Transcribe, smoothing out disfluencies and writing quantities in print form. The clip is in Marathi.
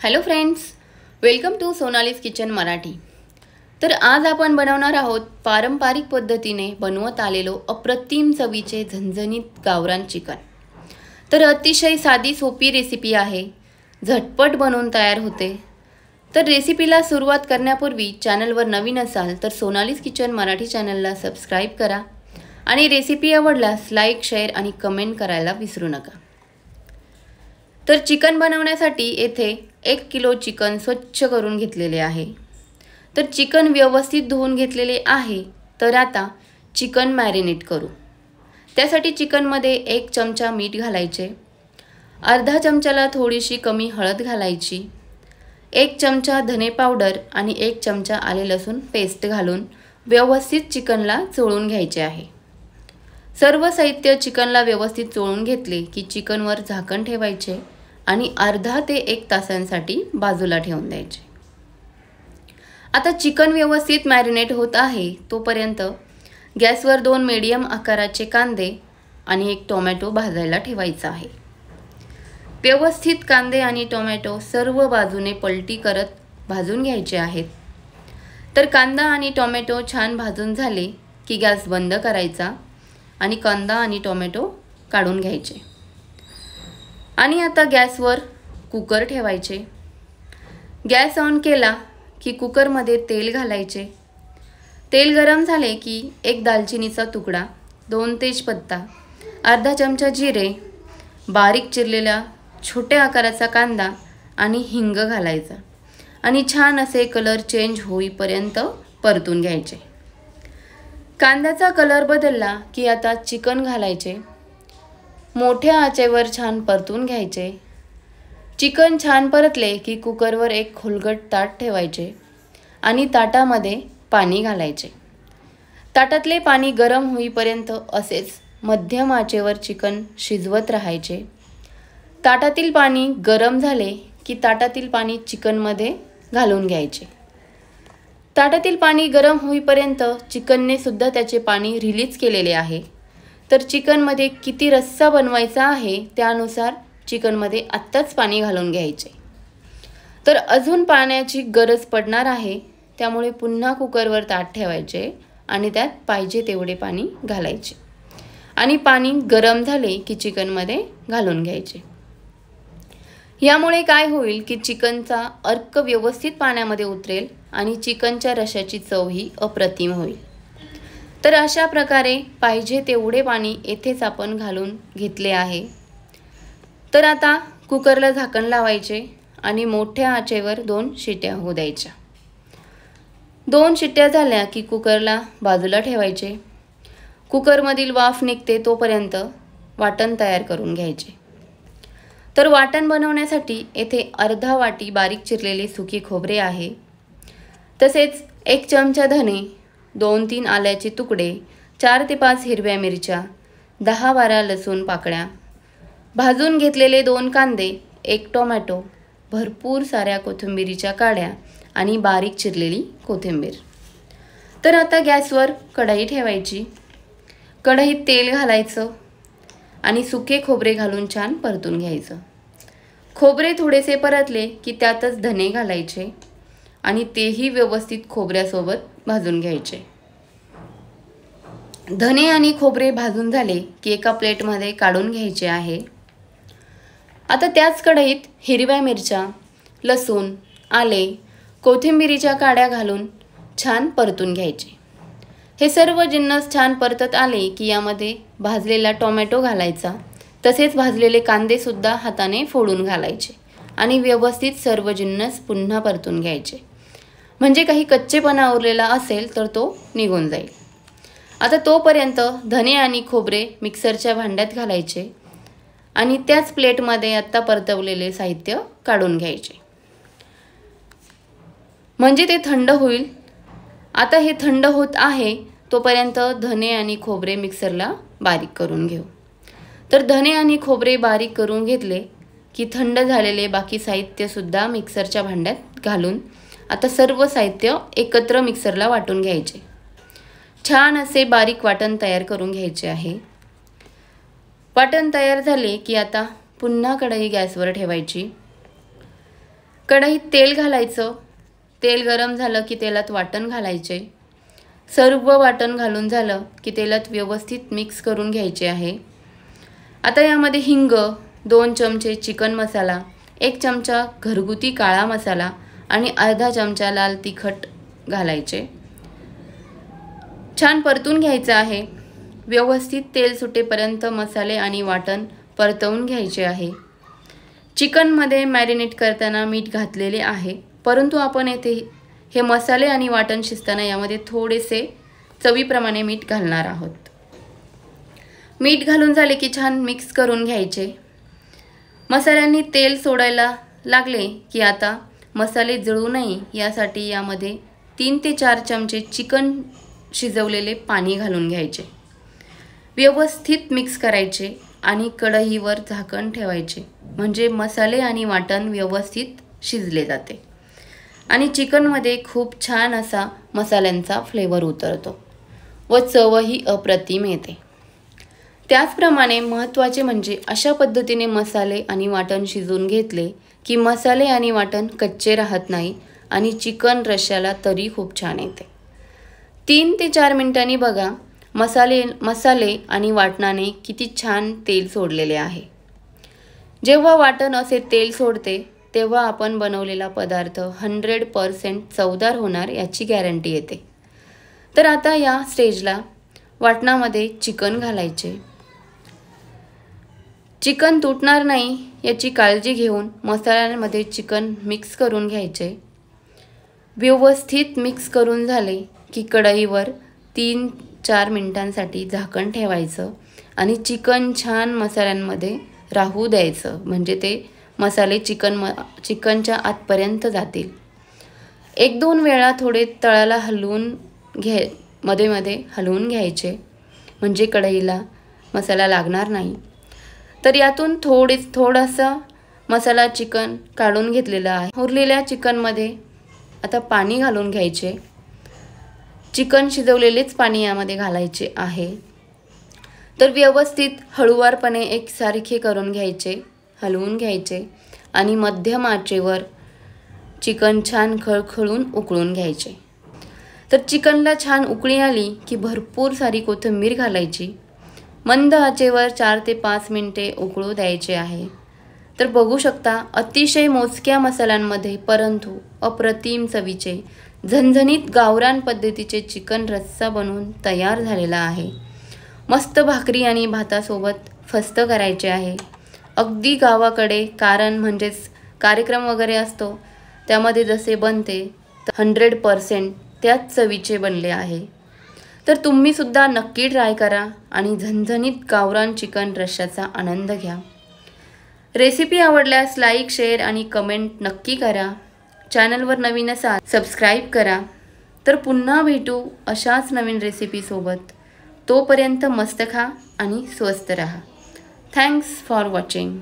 Hello friends, welcome to Sonali's kitchen Marathi. तर आज आपण बनवणार आहोत पारंपरिक पद्धतीने बनवत आलेलो अप्रतिम चवीचे झणझणीत गावरान चिकन। तर अतिशय साधी सोपी रेसिपी आहे, झटपट बनवून तयार होते। तर रेसिपीला सुरुवात करण्यापूर्वी चॅनलवर नवीन असाल तर सोनालीज किचन मराठी चॅनलला सबस्क्राईब करा आणि रेसिपी आवडल्यास लाईक, शेअर आणि कमेंट करायला विसरू नका। तर चिकन बनवण्यासाठी येथे 1 किलो चिकन स्वच्छ करून घेतलेले आहे। तर चिकन व्यवस्थित धुवून घेतलेले आहे। तर आता चिकन मॅरिनेट करू। त्यासाठी चिकनमध्ये 1 चमचा मीठ घालायचे, अर्धा चमचाला थोडीशी कमी हळद घालायची, 1 चमचा धने पावडर आणि 1 चमचा आले लसूण पेस्ट घालून व्यवस्थित चिकनला चोळून घ्यायचे आहे। सर्व साहित्य चिकनला व्यवस्थित चोळून घेतले की चिकनवर झाकण ठेवायचे आणि अर्धा ते 1 तासांसाठी बाजूला ठेवून द्यायचे। आता चिकन व्यवस्थित मॅरिनेट होत आहे तोपर्यंत गॅसवर 2 मीडियम आकाराचे कांदे आणि 1 टोमॅटो भाजायला ठेवायचा आहे। व्यवस्थित कांदे आणि टोमॅटो सर्व बाजूने पलटी करत भाजून घ्यायचे आहेत। तर कांदा आणि टोमॅटो छान भाजून झाले की गॅस बंद करायचा आणि कांदा आणि टोमॅटो काढून घ्यायचे। आणि आता गॅसवर कुकर ठेवायचे। गॅस ऑन केला की कुकरमध्ये तेल घालायचे। तेल गरम झाले की 1 दालचिनीचा तुकडा, 2 तेजपत्ता, अर्धा चमचा जिरे, बारीक चिरलेला छोट्या आकाराचा कांदा आणि हिंग घालायचा आणि छान असे कलर चेंज होईपर्यंत परतून घ्यायचे। कांद्याचा कलर बदलला की आता चिकन घालायचे, मोठ्या आचेवर छान परतून घ्यायचे। चिकन छान परतले की कुकरवर 1 खोलगट ताट ठेवायचे आणि ताटामध्ये पाणी घालायचे। ताटातले पाणी गरम होईपर्यंत असेच मध्यम आचेवर चिकन शिजवत राहायचे। ताटातील पाणी गरम झाले की ताटातील पाणी चिकनमध्ये घालून घ्यायचे। ताटातील पाणी गरम होईपर्यंत चिकनने सुद्धा त्याचे पाणी रिलीज केलेले आहे। तर चिकनमध्ये किती रस्सा बनवायचा आहे त्यानुसार चिकनमध्ये आत्ताच पाणी घालून घ्यायचे। तर अजून पाण्याची गरज पडणार आहे, त्यामुळे पुन्हा कुकरवर ताट ठेवायचे आणि त्यात पाहिजे तेवढे पाणी घालायचे आणि पाणी गरम झाले की चिकनमध्ये घालून घ्यायचे। यामुळे काय होईल की चिकनचा अर्क व्यवस्थित पाण्यामध्ये उतरेल आणि चिकनच्या रश्श्याची चव ही अप्रतिम होईल। तर अशा प्रकारे पाहिजे तेवढे पाणी येथेच आपण घालून घेतले आहे। तर आता कुकरला झाकण लावायचे आणि मोठ्या आचेवर 2 शिट्या होऊ द्यायच्या। 2 शिट्या झाल्या की कुकरला बाजूला ठेवायचे। कुकरमधील वाफ निघते तोपर्यंत वाटण तयार करून घ्यायचे। तर वाटण बनवण्यासाठी येथे अर्धा वाटी बारीक चिरलेले सुके खोबरे आहे, तसेच 1 चमचा धने, 2-3 आल्याचे तुकडे, 4 ते 5 हिरव्या मिरच्या, 10-12 लसूण पाकळ्या, भाजून घेतलेले 2 कांदे, 1 टोमॅटो, भरपूर साऱ्या कोथिंबीरीच्या काड्या आणि बारीक चिरलेली कोथिंबीर। तर आता गॅसवर कढई ठेवायची। कढईत तेल घालायचं आणि सुके खोबरे घालून छान परतून घ्यायचं। खोबरे थोडेसे परतले की त्यातच धने घालायचे आणि तेही व्यवस्थित खोबऱ्यासोबत भाजून घ्यायचे। धने आणि खोबरे भाजून झाले की एका प्लेटमध्ये काढून घ्यायचे आहे। आता त्याच कढईत हिरव्या मिरच्या, लसूण, आले, कोथिंबीरीच्या काड्या घालून छान परतून घ्यायचे। हे सर्व जिन्नस छान परतत आले की यामध्ये भाजलेला टोमॅटो घालायचा, तसेच भाजलेले कांदे सुद्धा हाताने फोडून घालायचे आणि व्यवस्थित सर्व जिन्नस पुन्हा परतून घ्यायचे, म्हणजे काही कच्चेपणा उरलेला असेल तर तो निघून जाईल। आता तोपर्यंत धने आणि खोबरे मिक्सरच्या भांड्यात घालायचे आणि त्याच प्लेटमध्ये आत्ता परतवलेले साहित्य काढून घ्यायचे, म्हणजे ते थंड होईल। आता हे थंड होत आहे तोपर्यंत धने आणि खोबरे मिक्सरला बारीक करून घेऊ। तर धने आणि खोबरे बारीक करून घेतले की थंड झालेले बाकी साहित्य सुद्धा मिक्सरच्या भांड्यात घालून आता सर्व साहित्य एकत्र मिक्सरला वाटून घ्यायचे। छान असे बारीक वाटण तयार करून घ्यायचे आहे। वाटण तयार झाले की आता पुन्हा कढई गॅसवर ठेवायची। कढईत तेल घालायचं. तेल गरम झालं की तेलात वाटण घालायचे. सर्व वाटण घालून झालं की तेलात व्यवस्थित मिक्स करून घ्यायचे आहे. आता यामध्ये हिंग, 2 चमचे चिकन मसाला, 1 चमचा घरगुती काळा मसाला आणि अर्धा चमचा लाल तिखट घालायचे. छान परतून घ्यायचं आहे. व्यवस्थित तेल सुटेपर्यंत मसाले आणि वाटण परतवून घ्यायचे आहे. चिकनमध्ये मॅरिनेट करताना मीठ घातलेले आहे, परंतु आपण येथे हे मसाले आणि वाटण शिजताना यामध्ये थोडेसे चवीप्रमाणे मीठ घालणार आहोत. मीठ घालून झाले की छान मिक्स करून घ्यायचे. मसाल्यांनी तेल सोडायला लागले की आता मसाले जळू नये यासाठी यामध्ये 3 ते 4 चमचे चिकन शिजवलेले पाणी घालून घ्यायचे. व्यवस्थित मिक्स करायचे आणि कढईवर झाकण ठेवायचे, म्हणजे मसाले आणि वाटण व्यवस्थित शिजले जाते आणि चिकनमध्ये खूप छान असा मसाल्यांचा फ्लेवर उतरतो व चवही अप्रतिम येते. त्याचप्रमाणे महत्त्वाचे म्हणजे अशा पद्धतीने मसाले आणि वाटण शिजवून घेतले की मसाले आणि वाटण कच्चे राहत नाही आणि चिकन रश्श्याला तरी खूप छान येते. 3 ते 4 मिनिटांनी बघा मसाले आणि वाटणाने किती छान तेल सोडलेले आहे. जेव्हा वाटण असे तेल सोडते तेव्हा आपण बनवलेला पदार्थ 100% चवदार होणार याची गॅरंटी येते. तर आता या स्टेजला वाटणामध्ये चिकन घालायचे. चिकन तुटणार नाही याची काळजी घेऊन मसाल्यांमध्ये चिकन मिक्स करून घ्यायचे. व्यवस्थित मिक्स करून झाले की कढईवर 3-4 मिनिटांसाठी झाकण ठेवायचं आणि चिकन छान मसाल्यांमध्ये राहू द्यायचं, म्हणजे ते मसाले चिकनच्या आतपर्यंत जातील. 1-2 वेळा थोडे तळाला मध्ये हलवून घ्यायचे, म्हणजे कढईला मसाला लागणार नाही. तर यातून थोडासा मसाला चिकन काढून घेतलेला आहे. उरलेल्या चिकनमध्ये आता पाणी घालून घ्यायचे. चिकन शिजवलेलेच पाणी यामध्ये घालायचे आहे. तर व्यवस्थित हळूवारपणे एकसारखे करून घ्यायचे, हलवून घ्यायचे आणि मध्यम आचेवर चिकन छान खळखळून उकळून घ्यायचे. तर चिकनला छान उकळी आली की भरपूर सारी कोथिंबीर घालायची. मंद आचेवर 4 ते 5 मिनिटे उकळू द्यायचे आहे. तर बघू शकता अतिशय मोजक्या मसाल्यांमध्ये परंतु अप्रतिम चवीचे झणझणीत गावरान पद्धतीचे चिकन रस्सा बनवून तयार झालेला आहे. मस्त भाकरी आणि भातासोबत फस्त करायचे आहे. अगदी गावाकडे म्हणजेच कार्यक्रम वगैरे असतो त्यामध्ये जसे बनते 100% त्याच चवीचे बनले आहे. तर तुम्ही सुद्धा नक्की ट्राय करा आणि झणझणीत गावरान चिकन रश्श्याचा आनंद घ्या. रेसिपी आवडल्यास लाईक, शेअर आणि कमेंट नक्की करा. चॅनलवर नवीन असाल सबस्क्राईब करा. तर पुन्हा भेटू अशाच नवीन रेसिपीसोबत. तोपर्यंत मस्त खा आणि स्वस्त रहा. Thanks for watching.